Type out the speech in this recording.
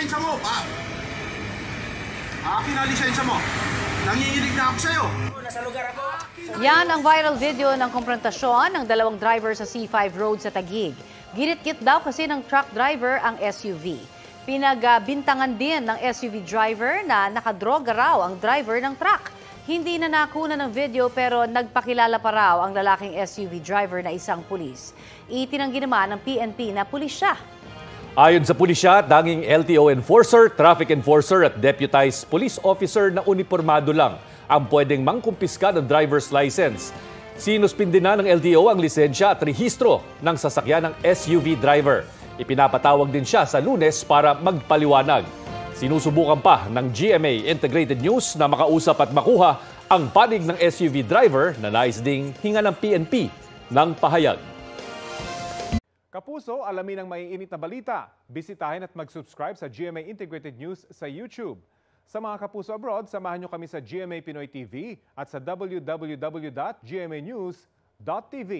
lisensya mo, pa. Akin na lisensya mo. Nanginginig na ako sa'yo. Nasa lugar ako. Yan ang viral video ng konfrontasyon ng dalawang driver sa C5 Road sa Taguig. Ginit-git daw kasi ng truck driver ang SUV. Pinagbintangan din ng SUV driver na nakadroga raw ang driver ng truck. Hindi na nakuna ng video pero nagpakilala pa raw ang lalaking SUV driver na isang pulis. Itinanggi naman ng PNP na pulis siya. Ayon sa pulisya, tanging LTO enforcer, traffic enforcer at deputized police officer na uniformado lang ang pwedeng mangkumpiska ng driver's license. Sinuspindi na ng LTO ang lisensya at rehistro ng sasakyan ng SUV driver. Ipinapatawag din siya sa Lunes para magpaliwanag. Sinusubukan pa ng GMA Integrated News na makausap at makuha ang panig ng SUV driver na nais ding hinga ng PNP ng pahayag. Kapuso, alamin ang maiinit na balita. Bisitahin at mag-subscribe sa GMA Integrated News sa YouTube. Sa mga kapuso abroad, samahan nyo kami sa GMA Pinoy TV at sa www.gmanews.tv.